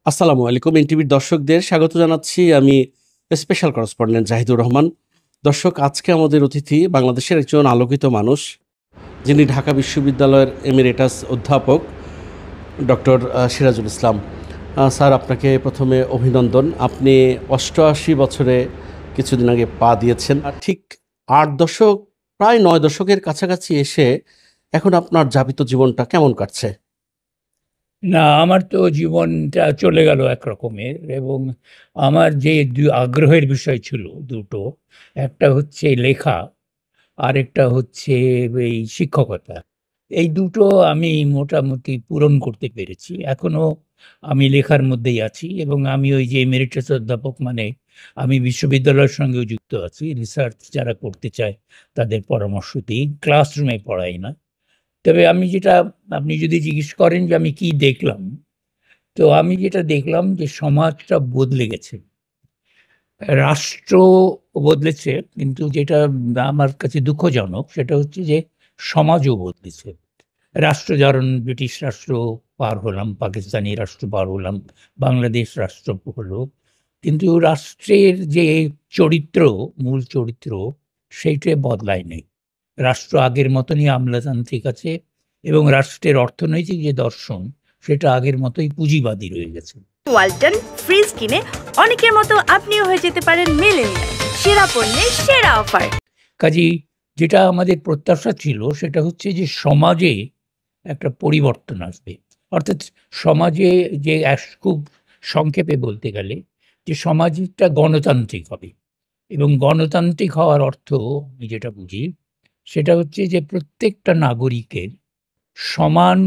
আসসালামু আলাইকুম। এনটিভির দর্শকদের স্বাগত জানাচ্ছি। আমি স্পেশাল করেসপন্ডেন্ট জাহিদুর রহমান। দর্শক, আজকে আমাদের অতিথি বাংলাদেশের একজন আলোকিত মানুষ, যিনি ঢাকা বিশ্ববিদ্যালয়ের এমিরেটাস অধ্যাপক ডক্টর সিরাজুল ইসলাম। স্যার, আপনাকে প্রথমে অভিনন্দন। আপনি ৮৮ বছরে কিছুদিন আগে পা দিয়েছেন। আর ঠিক ৮ দশক, প্রায় ৯ দশকের কাছাকাছি এসে এখন আপনার যাপিত জীবনটা কেমন কাটছে? না, আমার তো জীবনটা চলে গেল একরকমের। এবং আমার যে আগ্রহের বিষয় ছিল দুটো, একটা হচ্ছে লেখা, আরেকটা হচ্ছে এই শিক্ষকতা। এই দুটো আমি মোটামুটি পূরণ করতে পেরেছি। এখনো আমি লেখার মধ্যেই আছি এবং আমি ওই যে এমেরিটাস অধ্যাপক, মানে আমি বিশ্ববিদ্যালয়ের সঙ্গেও যুক্ত আছি। রিসার্চ যারা করতে চায় তাদের পরামর্শ দিই, ক্লাসরুমে পড়াই না। তবে আমি যেটা, আপনি যদি জিজ্ঞেস করেন যে আমি কি দেখলাম, তো আমি যেটা দেখলাম যে সমাজটা বদলে গেছে, রাষ্ট্র বদলেছে, কিন্তু যেটা আমার কাছে দুঃখজনক সেটা হচ্ছে যে সমাজও বদলেছে। রাষ্ট্র, যেমন ব্রিটিশ রাষ্ট্র পার হলাম, পাকিস্তানি রাষ্ট্র পার হলাম, বাংলাদেশ রাষ্ট্র হলো, কিন্তু রাষ্ট্রের যে চরিত্র, মূল চরিত্র, সেইটা বদলায় নেই। রাষ্ট্র আগের মতনই আমলাতান্ত্রিক আছে এবং রাষ্ট্রের অর্থনৈতিক যে দর্শন সেটা আগের মতোই পুঁজিবাদী রয়ে গেছে। ওয়ালটন ফ্রিজ কিনে অনেকের মতো আপনিও হয়ে যেতে পারেন মিলেনিয়াল। সেরা পণ্যের সেরা অফার। কাজেই যেটা আমাদের প্রত্যাশা ছিল সেটা হচ্ছে যে সমাজে একটা পরিবর্তন আসবে। অর্থাৎ সমাজে যে খুব সংক্ষেপে বলতে গেলে যে সমাজটা গণতান্ত্রিক হবে। এবং গণতান্ত্রিক হওয়ার অর্থ আমি যেটা বুঝি সেটা হচ্ছে যে প্রত্যেকটা নাগরিকের সমান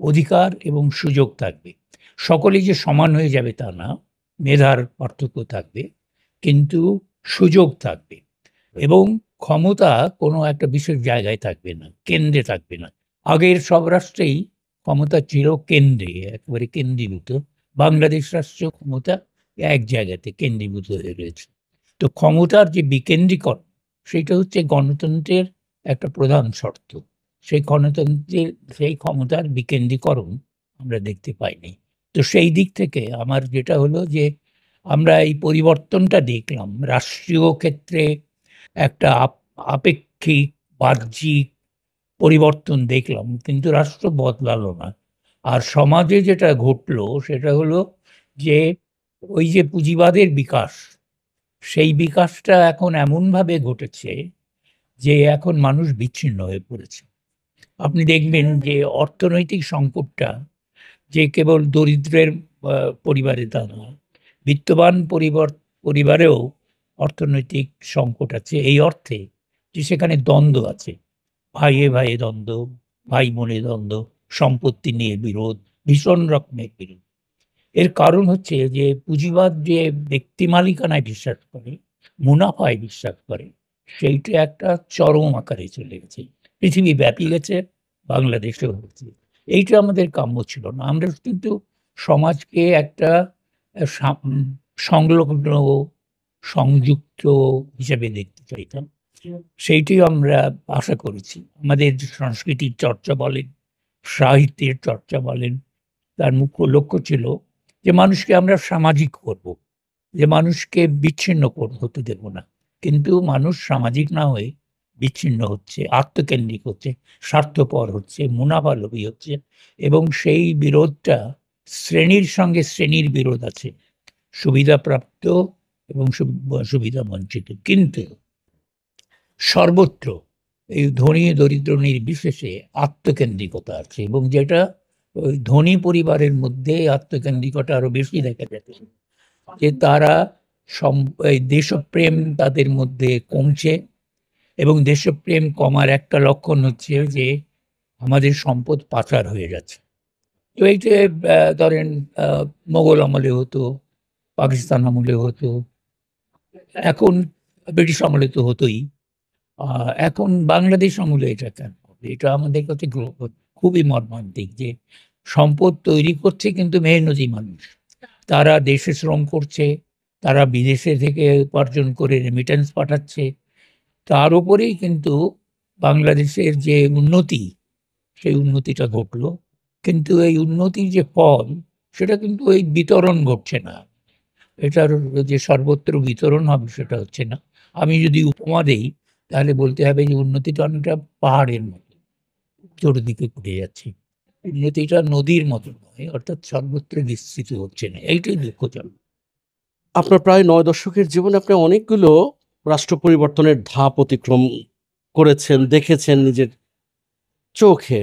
অধিকার এবং সুযোগ থাকবে। সকলেই যে সমান হয়ে যাবে তা না, মেধার পার্থক্য থাকবে, কিন্তু সুযোগ থাকবে। এবং ক্ষমতা কোনো একটা বিশেষ জায়গায় থাকবে না, কেন্দ্রে থাকবে না। আগের সব রাষ্ট্রেই ক্ষমতা ছিল কেন্দ্রে, একেবারে কেন্দ্রীভূত। বাংলাদেশ রাষ্ট্র ক্ষমতা এক জায়গাতে কেন্দ্রীভূত হয়ে রয়েছে। তো ক্ষমতার যে বিকেন্দ্রীকরণ, সেটা হচ্ছে গণতন্ত্রের একটা প্রধান শর্ত। সেই গণতন্ত্রের, সেই ক্ষমতার বিকেন্দ্রীকরণ আমরা দেখতে পাইনি। তো সেই দিক থেকে আমার যেটা হলো যে আমরা এই পরিবর্তনটা দেখলাম রাষ্ট্রীয় ক্ষেত্রে, একটা আপেক্ষিক বাহ্যিক পরিবর্তন দেখলাম, কিন্তু রাষ্ট্র বদলালো না। আর সমাজে যেটা ঘটলো সেটা হলো যে ওই যে পুঁজিবাদের বিকাশ, সেই বিকাশটা এখন এমনভাবে ঘটেছে যে এখন মানুষ বিচ্ছিন্ন হয়ে পড়েছে। আপনি দেখবেন যে অর্থনৈতিক সংকটটা যে কেবল দরিদ্রের পরিবারে তা নয়, বিত্তবান পরিবারেও অর্থনৈতিক সংকট আছে, এই অর্থে যে সেখানে দ্বন্দ্ব আছে, ভাইয়ে ভাইয়ে দ্বন্দ্ব, ভাই বোনে দ্বন্দ্ব, সম্পত্তি নিয়ে বিরোধ, ভীষণ রকমের বিরোধ। এর কারণ হচ্ছে যে পুঁজিবাদ যে ব্যক্তি মালিকানায় বিশ্বাস করে, মুনাফায় বিশ্বাস করে, সেইটা একটা চরম আকারে চলে গেছে, পৃথিবী ব্যাপী গেছে, বাংলাদেশেও হচ্ছে। এইটা আমাদের কাম্য ছিল না। আমরা কিন্তু সমাজকে একটা সংলগ্ন, সংযুক্ত হিসেবে দেখতে চাইতাম। সেইটি আমরা আশা করেছি। আমাদের সংস্কৃতির চর্চা বলেন, সাহিত্যের চর্চা বলেন, তার মুখ্য লক্ষ্য ছিল যে মানুষকে আমরা সামাজিক করব, যে মানুষকে বিচ্ছিন্ন হতে দেব না। কিন্তু মানুষ সামাজিক না হয়ে বিচ্ছিন্ন হচ্ছে, আত্মকেন্দ্রিক হচ্ছে, স্বার্থপর হচ্ছে, মুনাফালোভী হচ্ছে। এবং সেই বিরোধটা, শ্রেণীর সঙ্গে শ্রেণীর বিরোধ আছে, সুবিধাপ্রাপ্ত এবং সুবিধা বঞ্চিত। কিন্তু সর্বত্র এই ধনী দরিদ্র নির্বিশেষে আত্মকেন্দ্রিকতা আছে, এবং যেটা ওই ধনী পরিবারের মধ্যে আত্মকেন্দ্রিকতা আরো বেশি দেখা যাচ্ছে, যে তারা এই দেশপ্রেম তাদের মধ্যে কমছে। এবং দেশপ্রেম কমার একটা লক্ষণ হচ্ছে যে আমাদের সম্পদ পাচার হয়ে যাচ্ছে। তো এই যে ধরেন মোগল আমলে হতো, পাকিস্তান আমলে হতো, এখন ব্রিটিশ আমলে তো হতোই, এখন বাংলাদেশ আমলে এটা কেন হবে? এটা আমাদের কাছে খুবই মর্মান্তিক যে সম্পদ তৈরি করছে কিন্তু মেহনতি মানুষ, তারা দেশে শ্রম করছে, তারা বিদেশে থেকে উপার্জন করে রেমিটেন্স পাঠাচ্ছে, তার উপরেই কিন্তু বাংলাদেশের যে উন্নতি, সেই উন্নতিটা ঘটলো। কিন্তু এই উন্নতির যে ফল, সেটা কিন্তু ওই বিতরণ ঘটছে না, এটার যে সর্বত্র বিতরণ হবে সেটা হচ্ছে না। আমি যদি উপমা দেই তাহলে বলতে হবে যে উন্নতিটা অনেকটা পাহাড়ের মতো চতুর্দিকে ঘুরে যাচ্ছে, উন্নতিটা নদীর মতো নয়, অর্থাৎ সর্বত্র বিস্তৃত হচ্ছে না, এইটাই দুঃখজনক। আপনার প্রায় 9 দশকের জীবনে আপনি অনেকগুলো রাষ্ট্র পরিবর্তনের ধাপ অতিক্রম করেছেন, দেখেছেন নিজের চোখে।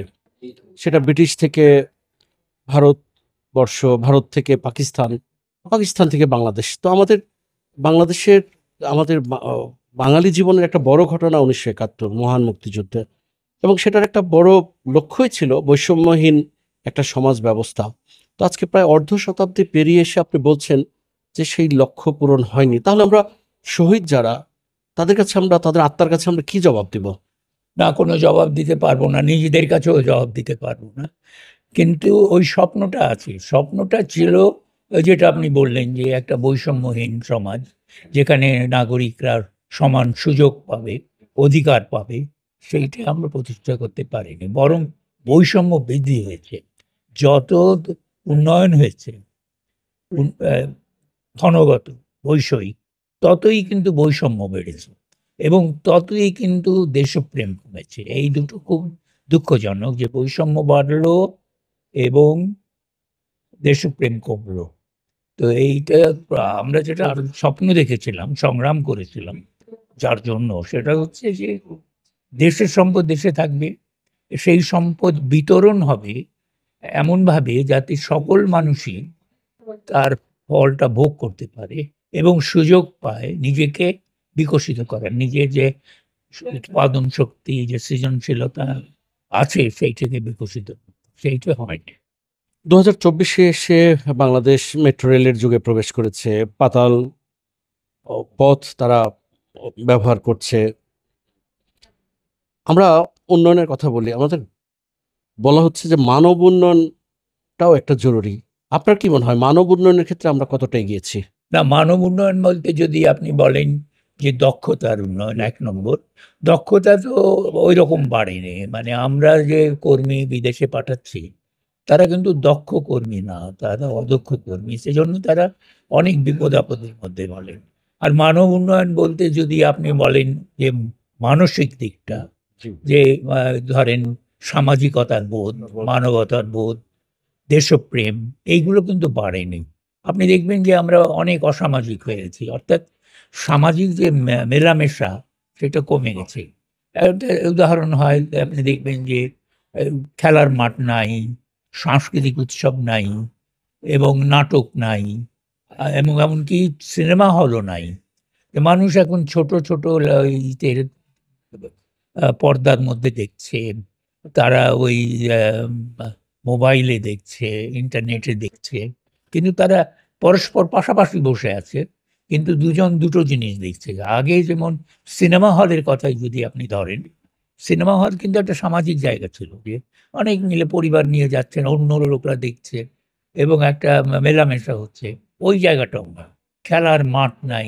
সেটা ব্রিটিশ থেকে ভারতবর্ষ, ভারত থেকে পাকিস্তান, পাকিস্তান থেকে বাংলাদেশ। তো আমাদের বাংলাদেশের আমাদের বাঙালি জীবনের একটা বড় ঘটনা 1971 মহান মুক্তিযুদ্ধে, এবং সেটার একটা বড় লক্ষ্যই ছিল বৈষম্যহীন একটা সমাজ ব্যবস্থা। তো আজকে প্রায় অর্ধ শতাব্দী পেরিয়ে এসে আপনি বলছেন যে সেই লক্ষ্য পূরণ হয়নি। তাহলে আমরা শহীদ যারা, তাদের কাছে আমরা, তাদের আত্মার কাছে আমরা কি জবাব দিব? না, কোনো জবাব দিতে পারবো না, নিজেদের কাছেও জবাব দিতে পারবো না। কিন্তু ওই স্বপ্নটা আছে, স্বপ্নটা ছিল যেটা আপনি বললেন যে একটা বৈষম্যহীন সমাজ যেখানে নাগরিকরা সমান সুযোগ পাবে, অধিকার পাবে, সেইটা আমরা প্রতিষ্ঠা করতে পারিনি, বরং বৈষম্য বৃদ্ধি হয়েছে। যত উন্নয়ন হয়েছে ঘনগত বৈষয়িক, ততই কিন্তু বৈষম্য বেড়েছে এবং ততই কিন্তু দেশপ্রেম কমেছে। এই দুটো খুব দুঃখজনক যে বৈষম্য বাড়লো এবং দেশপ্রেম কমলো। তো এইটা আমরা যেটা স্বপ্ন দেখেছিলাম, সংগ্রাম করেছিলাম যার জন্য, সেটা হচ্ছে যে দেশের সম্পদ দেশে থাকবে, সেই সম্পদ বিতরণ হবে এমনভাবে যাতে সকল মানুষই তার ফলটা ভোগ করতে পারে এবং সুযোগ পায় নিজেকে বিকশিত করার, নিজের যে উৎপাদন শক্তি, যে সৃজনশীলতা আছে সেইটাকে বিকশিত, সেইটা হয়নি। 2024-এ এসে বাংলাদেশ মেট্রো রেলের যুগে প্রবেশ করেছে, পাতাল পথ তারা ব্যবহার করছে। আমরা উন্নয়নের কথা বলি, আমাদের বলা হচ্ছে যে মানব উন্নয়নটাও একটা জরুরি। আপনার কি মনে হয় মানব উন্নয়নের ক্ষেত্রে আমরা কতটা এগিয়েছি? না, মানব উন্নয়ন বলতে যদি আপনি বলেন যে দক্ষতার উন্নয়ন, এক নম্বর, দক্ষতা তো ওই রকম বাড়েনি। মানে আমরা যে কর্মী বিদেশে পাঠাচ্ছি তারা কিন্তু দক্ষ কর্মী না, তারা অদক্ষ কর্মী, সেজন্য তারা অনেক বিপদ আপদের মধ্যে বলেন। আর মানব উন্নয়ন বলতে যদি আপনি বলেন যে মানসিক দিকটা, যে ধরেন সামাজিকতার বোধ, মানবতার বোধ, দেশপ্রেম, এইগুলো কিন্তু বাড়েনি। আপনি দেখবেন যে আমরা অনেক অসামাজিক হয়েছি, অর্থাৎ সামাজিক যে মেলামেশা সেটা কমে গেছে। একটা উদাহরণ হয়, আপনি দেখবেন যে খেলার মাঠ নাই, সাংস্কৃতিক উৎসব নাই, এবং নাটক নাই, এবং এমনকি সিনেমা হলও নাই। মানুষ এখন ছোট ছোট ইতের পর্দার মধ্যে দেখছে, তারা ওই মোবাইলে দেখছে, ইন্টারনেটে দেখছে, কিন্তু তারা পরস্পর পাশাপাশি বসে আছে, কিন্তু দুজন দুটো জিনিস দেখছে। আগে যেমন সিনেমা হলের কথাই যদি আপনি ধরেন, সিনেমা হল কিন্তু একটা সামাজিক জায়গা ছিল, যে অনেক মিলে পরিবার নিয়ে যাচ্ছেন, অন্য লোকরা দেখছে এবং একটা মেলামেশা হচ্ছে। ওই জায়গাটাও না, খেলার মাঠ নাই,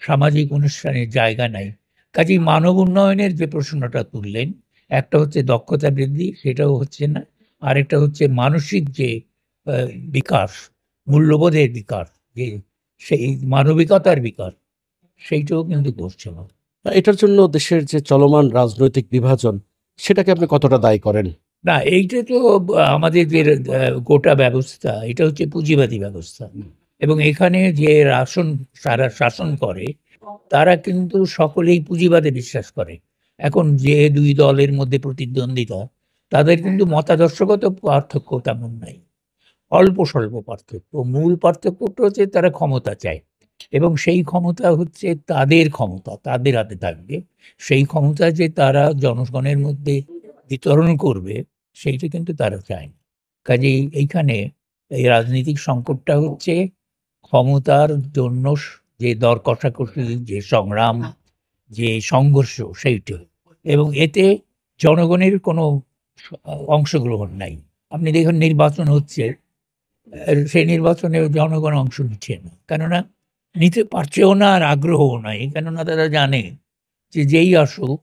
সামাজিক অনুষ্ঠানের জায়গা নাই। কাজেই মানব উন্নয়নের যে প্রশ্নটা তুললেন, একটা হচ্ছে দক্ষতা বৃদ্ধি, সেটাও হচ্ছে না। আরেকটা হচ্ছে মানসিক যে বিকাশ, মূল্যবোধের বিকাশ, যে সেই মানবিকতার বিকাশ, সেইটাও কিন্তু ঘটছে না। এটার জন্য দেশের যে চলমান রাজনৈতিক বিভাজন, সেটাকে আপনি কতটা দায়ী করেন? না, এইটা তো আমাদের যে গোটা ব্যবস্থা, এটা হচ্ছে পুঁজিবাদী ব্যবস্থা, এবং এখানে যে সারা শাসন করে তারা কিন্তু সকলেই পুঁজিবাদে বিশ্বাস করে। এখন যে দুই দলের মধ্যে প্রতিদ্বন্দ্বিতা, তাদের কিন্তু মতাদর্শগত পার্থক্য তেমন নাই, অল্প স্বল্প পার্থক্য। মূল পার্থক্যটা হচ্ছে তারা ক্ষমতা চায়, এবং সেই ক্ষমতা হচ্ছে তাদের ক্ষমতা, তাদের হাতে থাকবে। সেই ক্ষমতা যে তারা জনগণের মধ্যে বিতরণ করবে, সেইটা কিন্তু তারা চায় না। কাজেই এইখানে এই রাজনৈতিক সংকটটা হচ্ছে ক্ষমতার জন্য যে দর কষাকষি, যে সংগ্রাম, যে সংঘর্ষ, সেইটা, এবং এতে জনগণের কোনো অংশগ্রহণ নাই। আপনি দেখুন নির্বাচন হচ্ছে, সেই নির্বাচনে জনগণ অংশ নিচ্ছে না, কেননা নিতে পারছেও না, আর আগ্রহও নাই, কেননা তারা জানে যে যেই আসুক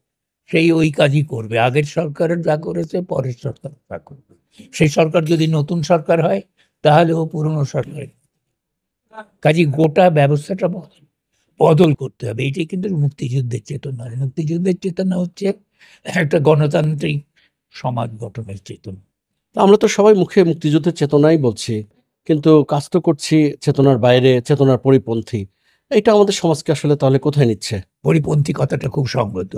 সেই ওই কাজই করবে, আগের সরকার যা করেছে পরের সরকার তা করবে। সেই সরকার যদি নতুন সরকার হয়, তাহলে ও পুরনো সরকার। কাজে গোটা ব্যবস্থাটা বদল করতে হবে। এটাই কিন্তু মুক্তিযুদ্ধের চেতনা। মুক্তিযুদ্ধের চেতনা হচ্ছে একটা গণতান্ত্রিক সমাজ গঠনের চেতনা। তো আমরা তো সবাই মুখে মুক্তিযুদ্ধের চেতনাই বলছি, কিন্তু কাজ তো করছি চেতনার বাইরে, চেতনার পরিপন্থী। এটা আমাদের সমাজকে আসলে তাহলে কোথায় নিচ্ছে? পরিপন্থী কথাটা খুব সঙ্গত,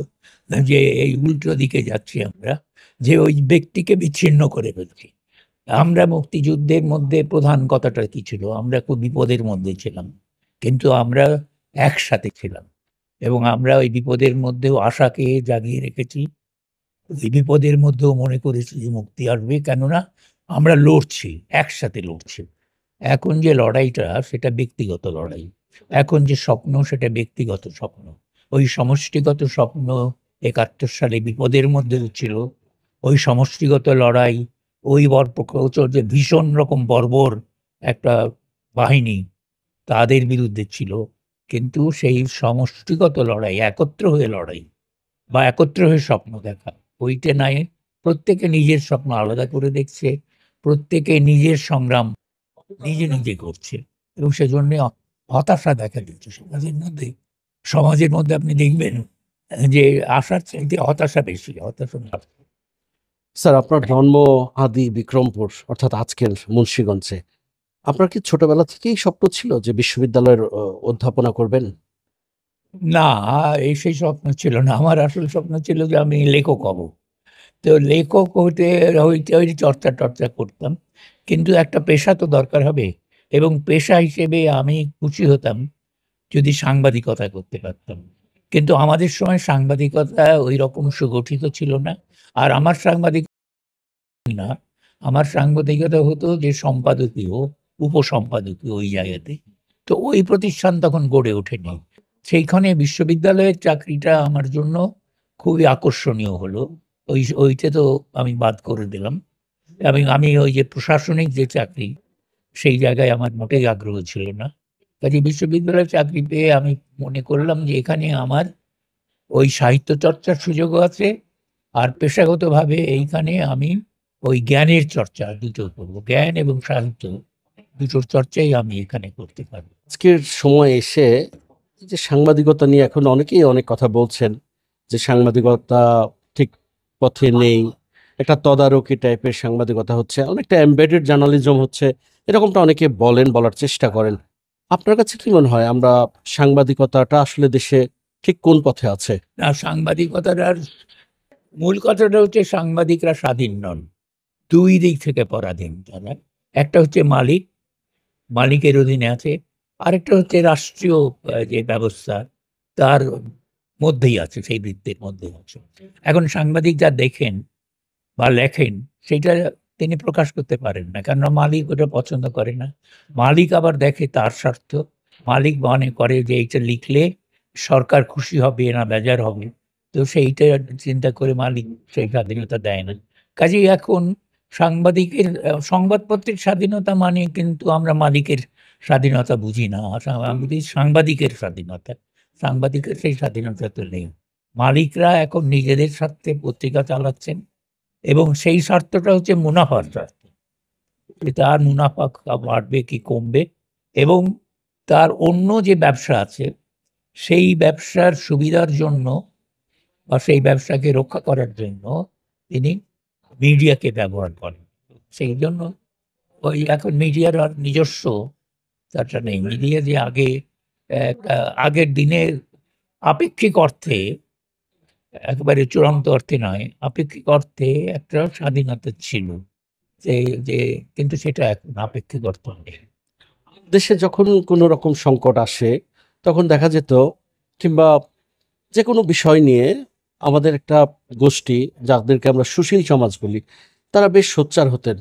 যে এই উল্টো দিকে যাচ্ছি আমরা, যে ওই ব্যক্তিকে বিচ্ছিন্ন করে ফেলছি। আমরা মুক্তিযুদ্ধের মধ্যে প্রধান কথাটা কি ছিল? আমরা খুব বিপদের মধ্যে ছিলাম, কিন্তু আমরা একসাথে ছিলাম এবং আমরা ওই বিপদের মধ্যেও আশাকে জাগিয়ে রেখেছি। ওই বিপদের মধ্যেও মনে করেছি যে মুক্তি আসবে, কেননা আমরা লড়ছি, একসাথে লড়ছি। এখন যে লড়াইটা, সেটা ব্যক্তিগত লড়াই। এখন যে স্বপ্ন, সেটা ব্যক্তিগত স্বপ্ন। ওই সমষ্টিগত স্বপ্ন ৭১ সালে বিপদের মধ্যে ছিল। ওই সমষ্টিগত লড়াই, ওই বর্বর যে ভীষণ রকম বর্বর একটা বাহিনী, তাদের বিরুদ্ধে ছিল। কিন্তু সেই সমষ্টিগত লড়াই, একত্র হয়ে লড়াই বা একত্র হয়ে স্বপ্ন দেখা, ওইটা নাই। প্রত্যেকে নিজের স্বপ্ন আলাদা করে দেখছে, প্রত্যেকে নিজের সংগ্রাম নিজে নিজে করছে এবং সেজন্য হতাশা দেখা দিচ্ছে সমাজের মধ্যে। সমাজের মধ্যে আপনি দেখবেন যে আশার চাইতে হতাশা বেশি, হতাশা বাড়ছে। স্যার, আপনার জন্ম আদি বিক্রমপুর, অর্থাৎ আজকের মুন্সিগঞ্জে। আপনার কি ছোটবেলা থেকেই স্বপ্ন ছিল যে বিশ্ববিদ্যালয়ের অধ্যাপনা করবেন? না, এই সেই স্বপ্ন ছিল না। আমার আসল স্বপ্ন ছিল যে আমি লেখক হব। তো লেখক হইতে হইতে ওই চর্চা টর্চা করতাম, কিন্তু একটা পেশা তো দরকার হবে, এবং পেশা হিসেবে আমি খুশি হতাম যদি সাংবাদিকতা করতে পারতাম। কিন্তু আমাদের সময় সাংবাদিকতা ওই রকম সুগঠিত ছিল না। আর আমার সাংবাদিক না, আমার সাংবাদিকতা হতো যে সম্পাদকীয়, উপসম্পাদকীয় ওই জায়গাতে। তো ওই প্রতিষ্ঠান তখন গড়ে ওঠেনি। সেইখানে বিশ্ববিদ্যালয়ের চাকরিটা আমার জন্য খুবই আকর্ষণীয় হলো। ওইটা তো আমি বাদ করে দিলাম। আমি ওই যে প্রশাসনিক যে চাকরি, সেই জায়গায় আমার মোটেই আগ্রহ ছিল না। কাজে বিশ্ববিদ্যালয়ের চাকরি পেয়ে আমি মনে করলাম যে এখানে আমার ওই সাহিত্য চর্চার সুযোগও আছে, আর পেশাগতভাবে এইখানে আমি ওই জ্ঞানের চর্চা দুটো করবো। জ্ঞান এবং সাহিত্য দুটোর চর্চাই আমি এখানে করতে পারবো। আজকের সময় এসে এই যে সাংবাদিকতা নিয়ে এখন অনেকেই অনেক কথা বলছেন যে সাংবাদিকতা ঠিক পথে নেই, একটা তদারকি টাইপের সাংবাদিকতা হচ্ছে, অনেকটা এমবেডেড জার্নালিজম হচ্ছে, এরকমটা অনেকে বলেন, বলার চেষ্টা করেন। আপনার কাছে কি মনে হয় আমরা সাংবাদিকতাটা আসলে দেশে ঠিক কোন পথে আছে? না, সাংবাদিকতার মূল কথাটা হচ্ছে সাংবাদিকরা স্বাধীন নন, দুই দিক থেকে পরাধীন তারা। একটা হচ্ছে মালিক, মালিকের অধীনে আছে। আরেকটা হচ্ছে রাষ্ট্রীয় যে ব্যবস্থা, তার মধ্যেই আছে, সেই বৃত্তের মধ্যেই আছে। এখন সাংবাদিক যা দেখেন বা লেখেন, সেটা তিনি প্রকাশ করতে পারেন না, কেননা মালিক ওটা পছন্দ করে না। মালিক আবার দেখে তার স্বার্থ। মালিক মনে করে যে এইটা লিখলে সরকার খুশি হবে না বেজার হবে, তো সেইটা চিন্তা করে মালিক সেই স্বাধীনতা দেয় না। কাজেই এখন সাংবাদিকের সংবাদপত্রের স্বাধীনতা মানে কিন্তু আমরা মালিকের স্বাধীনতা বুঝি না। আমি বুঝি সাংবাদিকের স্বাধীনতা। সাংবাদিকের সেই স্বাধীনতা তো নেই। মালিকরা এখন নিজেদের স্বার্থে পত্রিকা চালাচ্ছেন এবং সেই স্বার্থটা হচ্ছে মুনাফার স্বার্থ। তার মুনাফা বাড়বে কি কমবে, এবং তার অন্য যে ব্যবসা আছে, সেই ব্যবসার সুবিধার জন্য বা সেই ব্যবসাকে রক্ষা করার জন্য তিনি মিডিয়াকে ব্যবহার করেন। সেই জন্য ওই এখন মিডিয়ার আর নিজস্ব তারটা নেই। মিডিয়া যে আগের দিনের আপেক্ষিক অর্থে, একেবারে চূড়ান্ত অর্থে নয়, আপেক্ষিক অর্থে একটা স্বাধীনতা ছিল, যে যে কিন্তু সেটা এখন আপেক্ষিক অর্থ নেই। দেশে যখন কোনো রকম সংকট আসে তখন দেখা যেত, কিংবা যে কোনো বিষয় নিয়ে আমাদের একটা গোষ্ঠী, যাদেরকে আমরা সুশীল সমাজ বলি, তারা বেশ সোচ্চার হতেন।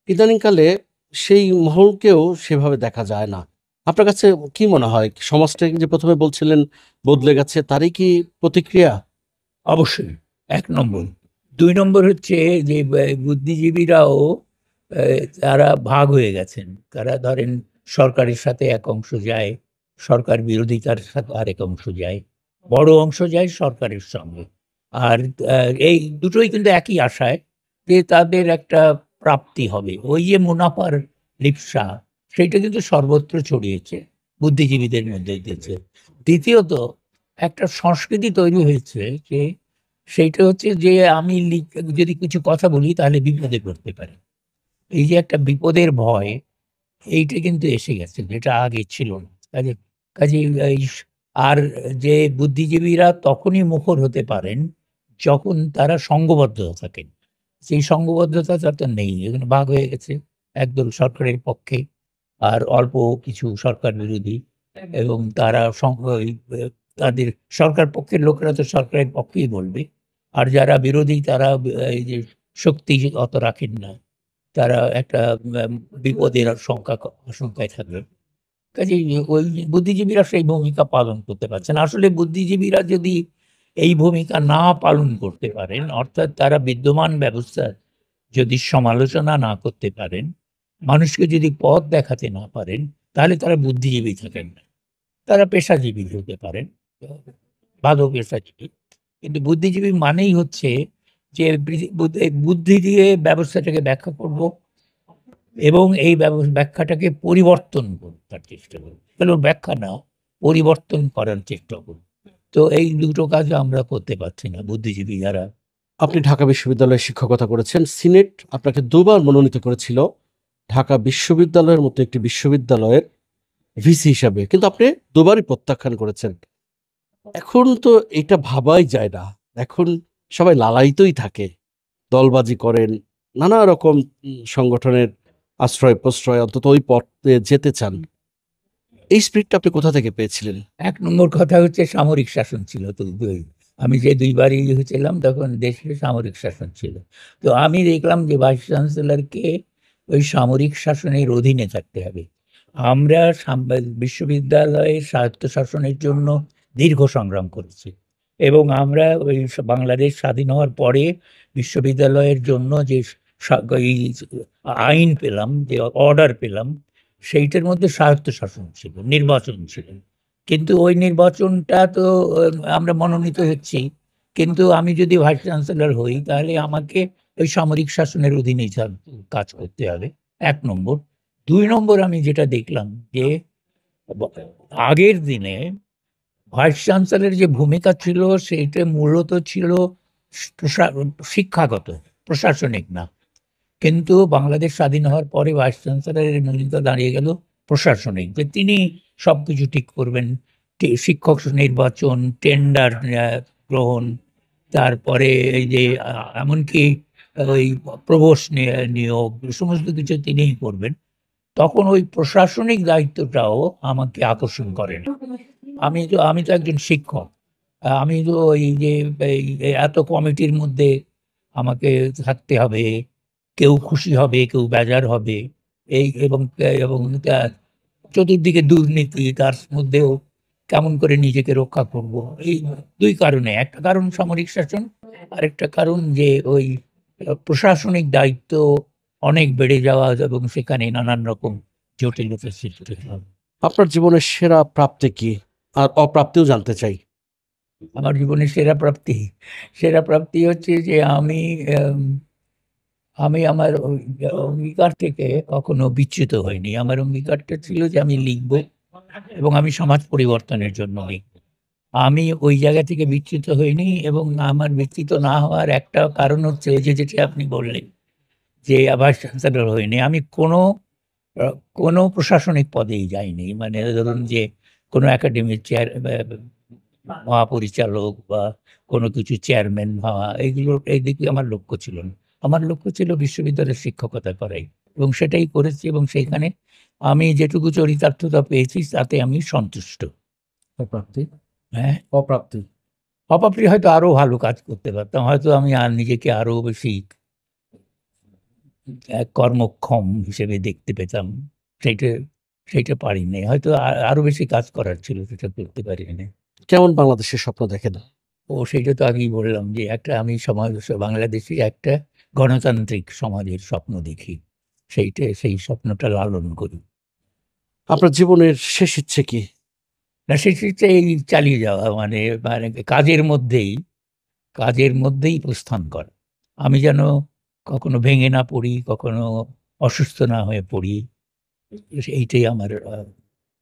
ইদানিংকালে সেই মহলকেও সেভাবে দেখা যায় না। আপনার কাছে কি মনে হয়, সমাজটা যে প্রথমে বলছিলেন বদলে গেছে, তারই কি প্রতিক্রিয়া? অবশ্যই, ১ নম্বর। ২ নম্বর হচ্ছে যে বুদ্ধিজীবীরাও তারা ভাগ হয়ে গেছেন। তারা ধরেন সরকারের সাথে এক অংশ যায়, সরকার বিরোধিতার সাথে আরেক অংশ যায়, বড় অংশ যায় সরকারের সঙ্গে। আর এই দুটোই কিন্তু একই আশায় যে তাদের একটা প্রাপ্তি হবে, ওই যে মুনাফার লিপ্সা, সেইটা কিন্তু সর্বত্র ছড়িয়েছে, বুদ্ধিজীবীদের মধ্যে দিয়েছে। দ্বিতীয়ত একটা সংস্কৃতি তৈরি হয়েছে যে সেইটা হচ্ছে যে আমি যদি কিছু কথা বলি তাহলে বিপদে পড়তে পারি। এই যে একটা বিপদের ভয়, এইটা কিন্তু এসে গেছে, যেটা আগে ছিল না। কাজে আর যে বুদ্ধিজীবীরা তখনই মুখর হতে পারেন যখন তারা সংঘবদ্ধ থাকেন। সেই সংঘবদ্ধতা তো নেই, এখানে ভাগ হয়ে গেছে, একদল সরকারের পক্ষে আর অল্প কিছু সরকার বিরোধী, এবং তারা তাদের সরকার পক্ষের লোকেরা তো সরকারের পক্ষেই বলবে, আর যারা বিরোধী তারা এই যে শক্তি অত রাখেন না, তারা একটা বিপদের আশঙ্কায় থাকবে। কাজেই ওই বুদ্ধিজীবীরা সেই ভূমিকা পালন করতে পারছেন। আসলে বুদ্ধিজীবীরা যদি এই ভূমিকা না পালন করতে পারেন, অর্থাৎ তারা বিদ্যমান ব্যবস্থার যদি সমালোচনা না করতে পারেন, মানুষকে যদি পথ দেখাতে না পারেন, তাহলে তারা বুদ্ধিজীবী থাকেন না, তারা পেশাজীবী হতে পারেন, ভালো পেশাজীবী। কিন্তু বুদ্ধিজীবী মানেই হচ্ছে যে বুদ্ধি দিয়ে ব্যবস্থাটাকে ব্যাখ্যা করব এবং এই ব্যাখ্যাটাকে পরিবর্তন করার চেষ্টা করব, কেন ব্যাখ্যা না, পরিবর্তন করার চেষ্টা করব। তো এই দুটো কাজ আমরা করতে পারছি না বুদ্ধিজীবী যারা। আপনি ঢাকা বিশ্ববিদ্যালয়ে শিক্ষকতা করেছেন, সিনেট আপনাকে 2বার মনোনীত করেছিল ঢাকা বিশ্ববিদ্যালয়ের মতো একটি বিশ্ববিদ্যালয়ের ভিসি হিসাবে, কিন্তু আপনি 2বারই প্রত্যাখ্যান করেছেন। এখন তো এটা ভাবাই যায় না, এখন সবাই লালায়িতই থাকে, দলবাজি করেন, নানা রকম সংগঠনের আশ্রয় প্রশ্রয়, অন্তত ওই পথে যেতে চান। এই স্পিরিটটা আপনি কোথা থেকে পেয়েছিলেন? এক নম্বর কথা হচ্ছে সামরিক শাসন ছিল তো। আমি যে 2বারই হয়েছিলাম তখন দেশে সামরিক শাসন ছিল। তো আমি দেখলাম যে ভাইস চ্যান্সেলরকে ওই সামরিক শাসনের অধীনে থাকতে হবে। আমরা বিশ্ববিদ্যালয়ের স্বায়ত্তশাসনের জন্য দীর্ঘ সংগ্রাম করেছি, এবং আমরা ওই বাংলাদেশ স্বাধীন হওয়ার পরে বিশ্ববিদ্যালয়ের জন্য যে এই আইন পেলাম, যে অর্ডার পেলাম, সেইটার মধ্যে স্বায়ত্তশাসন ছিল, নির্বাচন ছিল। কিন্তু ওই নির্বাচনটা তো আমরা মনোনীত হচ্ছি, কিন্তু আমি যদি ভাইস চ্যান্সেলর হই তাহলে আমাকে ওই সামরিক শাসনের অধীনেই কাজ করতে হবে, 1 নম্বর। 2 নম্বর, আমি যেটা দেখলাম যে আগের দিনে ভাইস চ্যান্সেলরের যে ভূমিকা ছিল সেইটা মূলত ছিল শিক্ষাগত, প্রশাসনিক না। কিন্তু বাংলাদেশ স্বাধীন হওয়ার পরে ভাইস চ্যান্সেলরের ভূমিকা দাঁড়িয়ে গেল প্রশাসনিক, যে তিনি সবকিছু ঠিক করবেন, শিক্ষক নির্বাচন, টেন্ডার গ্রহণ, তারপরে এই যে এমনকি ওই প্রভোস্ট নিয়োগ, সমস্ত কিছু তিনিই করবেন। তখন ওই প্রশাসনিক দায়িত্বটাও আমাকে আকর্ষণ করে না। আমি তো একজন শিক্ষক, আমি তো ওই যে এত কমিটির মধ্যে আমাকে থাকতে হবে, কেউ খুশি হবে, কেউ বেজার হবে, এই এবং এবং চতুর্দিকে দুর্নীতি, তার মধ্যেও কেমন করে নিজেকে রক্ষা করব। এই 2 কারণে, একটা কারণ সামরিক শাসন, আরেকটা কারণ যে ওই প্রশাসনিক দায়িত্ব অনেক বেড়ে যাওয়া এবং সেখানে নানান রকম জটিলতা সৃষ্টি হয়। আপনার জীবনের সেরা প্রাপ্তি কি, আর অপ্রাপ্তিও জানতে চাই। আমার জীবনের সেরা প্রাপ্তি হচ্ছে যে আমি আমার অঙ্গীকার থেকে কখনো বিচ্যুত হইনি। আমার অঙ্গীকারটা ছিল যে আমি লিখব এবং আমি সমাজ পরিবর্তনের জন্য লিখব। আমি ওই জায়গা থেকে বিচ্যুত হইনি, এবং আমার বিচ্যুত না হওয়ার একটা কারণ হচ্ছে ওই যে যেটা আপনি বললেন যে ভাইস চ্যান্সেলর হইনি। আমি কোনো প্রশাসনিক পদেই যাইনি, মানে ধরুন যে কোনো একাডেমির মহাপরিচালক বা কোনো কিছু চেয়ারম্যান হওয়া, এই দিকে আমার লক্ষ্য ছিল না। আমার লক্ষ্য ছিল বিশ্ববিদ্যালয়ের শিক্ষকতা করাই, এবং সেটাই করেছি, এবং সেইখানে আমি যেটুকু চরিতার্থতা পেয়েছি তাতে আমি সন্তুষ্ট। অপ্রাপ্তি? হ্যাঁ, অপ্রাপ্তি হয়তো আরো ভালো কাজ করতে পারতাম, হয়তো আমি আর নিজেকে আরো বেশি কর্মক্ষম হিসেবে দেখতে পেতাম। সেইটা পারিনি, হয়তো আরো বেশি কাজ করার ছিল, সেটা করতে পারিনি। কেমন বাংলাদেশের স্বপ্ন দেখেন? সেইটা তো আগেই বললাম যে আমি বাংলাদেশে একটা গণতান্ত্রিক সমাজের স্বপ্ন দেখি, সেই স্বপ্নটা লালন করি। আপনার জীবনের শেষ ইচ্ছে কি? না, সেটা এই চালিয়ে যাওয়া, মানে কাজের মধ্যেই প্রস্থান করা। আমি যেন কখনো ভেঙে না পড়ি, কখনো অসুস্থ না হয়ে পড়ি, এইটাই আমার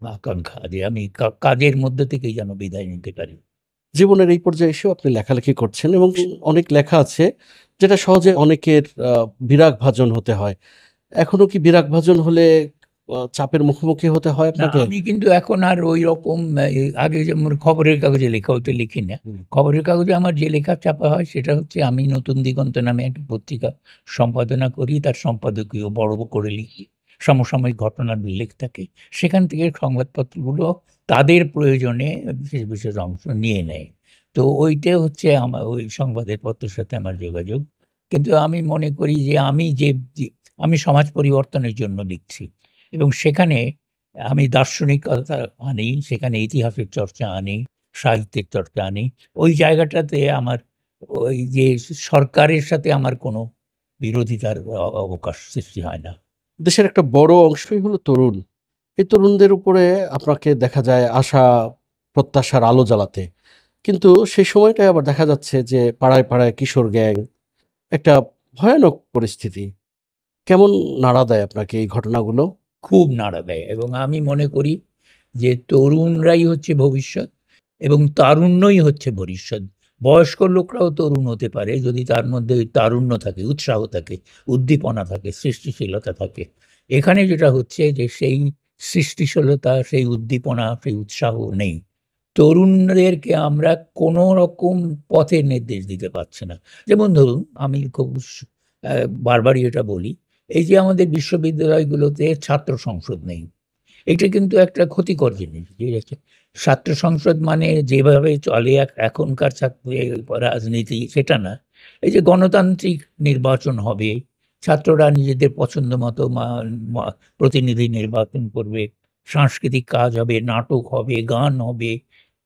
আকাঙ্ক্ষা, যে আমি কাজের মধ্যে থেকেই যেন বিদায় নিতে পারি। জীবনের এই পর্যায়ে এসেও আপনি লেখালেখি করছেন এবং অনেক লেখা আছে যেটা সহজে অনেকের বিরাগভাজন হতে হয়। এখনো কি বিরাগভাজন হলে চাপের মুখোমুখি হতে হয় না, আপনাকে? আমি কিন্তু এখন আর ওই রকম আগে যেমন খবরের কাগজে লেখা হতো লিখি না। হুম। খবরের কাগজে আমার যে লেখা ছাপা হয় সেটা হচ্ছে, আমি নতুন দিগন্ত নামে একটা পত্রিকা সম্পাদনা করি, তার সম্পাদকীয় বড় করে লিখি, সমসাময়িক ঘটনার উল্লেখ থাকে, সেখান থেকে সংবাদপত্রগুলো তাদের প্রয়োজনে বিশেষ বিশেষ অংশ নিয়ে নেয়। তো ওইটা হচ্ছে আমার ওই সংবাদের পত্রের সাথে আমার যোগাযোগ। কিন্তু আমি মনে করি যে আমি সমাজ পরিবর্তনের জন্য লিখছি, এবং সেখানে আমি দার্শনিকতা আনি, সেখানে ইতিহাসের চর্চা আনি, সাহিত্যের চর্চা আনি। ওই জায়গাটাতে আমার ওই যে সরকারের সাথে আমার কোনো বিরোধিতার অবকাশ সৃষ্টি হয় না। দেশের একটা বড় অংশই হলো তরুণ। এই তরুণদের উপরে আপনাকে দেখা যায় আশা প্রত্যাশার আলো জ্বালাতে। কিন্তু সেই সময়টায় আবার দেখা যাচ্ছে যে পাড়ায় পাড়ায় কিশোর গ্যাং, একটা ভয়ানক পরিস্থিতি। কেমন নাড়া দেয় আপনাকে এই ঘটনাগুলো? খুব নাড়া দেয়, এবং আমি মনে করি যে তরুণরাই হচ্ছে ভবিষ্যৎ, এবং তারুণ্যই হচ্ছে ভবিষ্যৎ। বয়স্ক লোকরাও তরুণ হতে পারে যদি তার মধ্যে ওই তারুণ্য থাকে, উৎসাহ থাকে, উদ্দীপনা থাকে, সৃষ্টিশীলতা থাকে। এখানে যেটা হচ্ছে যে সেই সৃষ্টিশীলতা, সেই উদ্দীপনা, সেই উৎসাহ নেই। তরুণদেরকে আমরা কোনো রকম পথের নির্দেশ দিতে পারছি না। যেমন ধরুন, আমি খুব বারবারই এটা বলি, এই যে আমাদের বিশ্ববিদ্যালয়গুলোতে ছাত্র সংসদ নেই, এটা কিন্তু একটা ক্ষতিকর জিনিস। ঠিক আছে, ছাত্র সংসদ মানে যেভাবে চলে এখনকার রাজনীতি, সেটা না। এই যে গণতান্ত্রিক নির্বাচন হবে, ছাত্ররা নিজেদের পছন্দ মতো প্রতিনিধি নির্বাচন করবে, সাংস্কৃতিক কাজ হবে, নাটক হবে, গান হবে,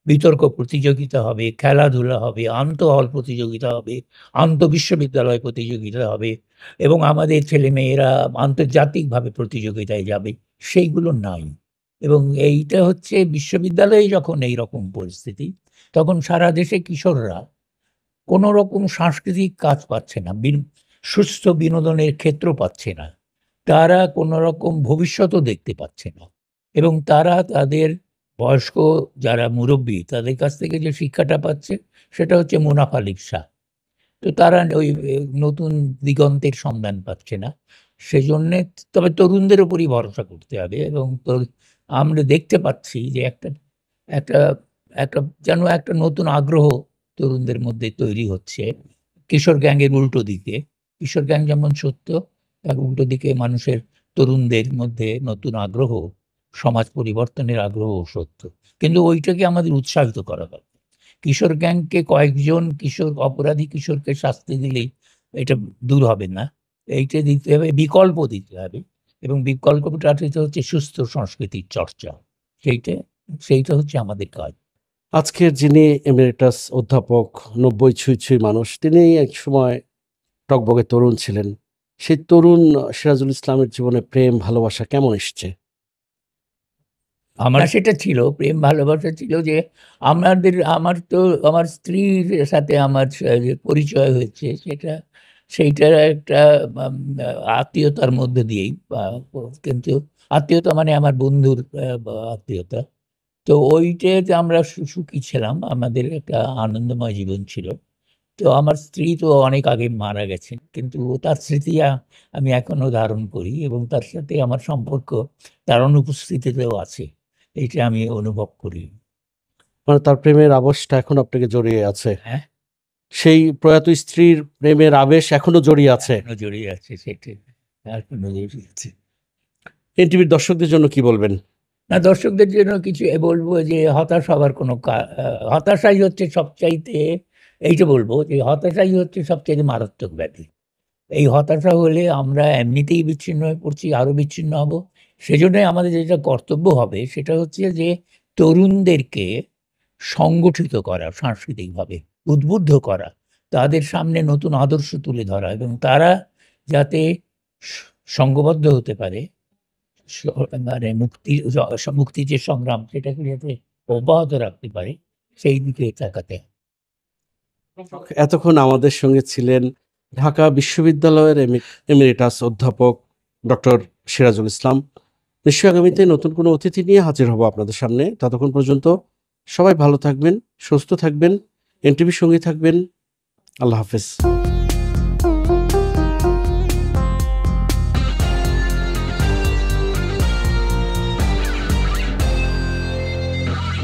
বিতর্ক প্রতিযোগিতা হবে, খেলাধুলা হবে, আন্তঃহল প্রতিযোগিতা হবে, আন্তঃবিশ্ববিদ্যালয় প্রতিযোগিতা হবে, এবং আমাদের ছেলেমেয়েরা আন্তর্জাতিকভাবে প্রতিযোগিতায় যাবে। সেইগুলো নাই। এবং এইটা হচ্ছে বিশ্ববিদ্যালয়ে যখন এই রকম পরিস্থিতি, তখন সারা দেশে কিশোররা কোনো রকম সাংস্কৃতিক কাজ পাচ্ছে না, সুস্থ বিনোদনের ক্ষেত্র পাচ্ছে না, তারা কোনো রকম ভবিষ্যতও দেখতে পাচ্ছে না, এবং তারা তাদের বয়স্ক যারা মুরব্বী তাদের কাছ থেকে যে শিক্ষাটা পাচ্ছে সেটা হচ্ছে মুনাফা লিপ্সা। তো তারা ওই নতুন দিগন্তের সন্ধান পাচ্ছে না। সেজন্যে তবে তরুণদের উপরই ভরসা করতে হবে, এবং আমরা দেখতে পাচ্ছি যে একটা একটা একটা যেন একটা নতুন আগ্রহ তরুণদের মধ্যে তৈরি হচ্ছে কিশোর গ্যাংয়ের উল্টো দিকে। কিশোর গ্যাং যেমন সত্য, তার উল্টো দিকে মানুষের, তরুণদের মধ্যে নতুন আগ্রহ, সমাজ পরিবর্তনের আগ্রহ সত্য। কিন্তু ওইটাকে আমাদের উৎসাহিত করা দরকার। কিশোর গ্যাংকে কয়েকজন অপরাধী কিশোরকে শাস্তি দিলেই এটা দূর হবে না। এইটা দিতে হবে, বিকল্প দিতে হবে, এবং বিকল্পটা হচ্ছে সুস্থ সংস্কৃতির চর্চা। সেইটা সেইটা হচ্ছে আমাদের কাজ। আজকের যিনি এমেরিটাস অধ্যাপক, ৯০ ছুঁই ছুঁই মানুষ, তিনি একসময় টগবগে তরুণ ছিলেন। সেই তরুণ সিরাজুল ইসলামের জীবনে প্রেম ভালোবাসা কেমন এসছে? আমার সেটা ছিল, প্রেম ভালোবাসা ছিল যে আমার স্ত্রীর সাথে আমার যে পরিচয় হয়েছে, সেইটার একটা আত্মীয়তার মধ্যে দিয়েই, কিন্তু আত্মীয়তা মানে আমার বন্ধুর আত্মীয়তা। তো ওইটাতে আমরা সুখী ছিলাম, আমাদের একটা আনন্দময় জীবন ছিল। তো আমার স্ত্রী তো অনেক আগে মারা গেছেন, কিন্তু তার স্মৃতি আমি এখনো ধারণ করি, এবং তার সাথে আমার সম্পর্ক তার অনুপস্থিতিতেও আছে, এইটা আমি অনুভব করি। মানে তার প্রেমের আবেশটা এখন আপনাকে জড়িয়ে আছে? হ্যাঁ, সেই প্রয়াত স্ত্রীর প্রেমের আবেশ এখনো জড়িয়ে আছে? এখনো জড়িয়ে আছে, সেটাই এখনো জড়িয়ে আছে। এনটিভির দর্শকদের জন্য কি বলবেন? না, দর্শকদের জন্য কিছু বলবো যে হতাশ হবার কোনো হতাশাই হচ্ছে সবচাইতে, এইটা বলবো যে হতাশাই হচ্ছে সবচাইতে মারাত্মক ব্যাধি। এই হতাশা হলে আমরা এমনিতেই বিচ্ছিন্ন হয়ে পড়ছি, আরও বিচ্ছিন্ন হব। সেজন্যই আমাদের যেটা কর্তব্য হবে সেটা হচ্ছে যে তরুণদেরকে সংগঠিত করা, সাংস্কৃতিকভাবে উদ্বুদ্ধ করা, তাদের সামনে নতুন আদর্শ তুলে ধরা, এবং তারা যাতে সংঘবদ্ধ হতে পারে, মানে মুক্তির যে সংগ্রাম সেটাকে যাতে অব্যাহত রাখতে পারে, সেই দিকে তাকাতে। এতক্ষণ আমাদের সঙ্গে ছিলেন ঢাকা বিশ্ববিদ্যালয়ের এমেরিটাস অধ্যাপক ডক্টর সিরাজুল ইসলাম। নিশ্চয়ই আগামীতে নতুন কোনো অতিথি নিয়ে হাজির হব আপনাদের সামনে। ততক্ষণ পর্যন্ত সবাই ভালো থাকবেন, সুস্থ থাকবেন, এনটিভির সঙ্গে থাকবেন। আল্লাহ হাফেজ।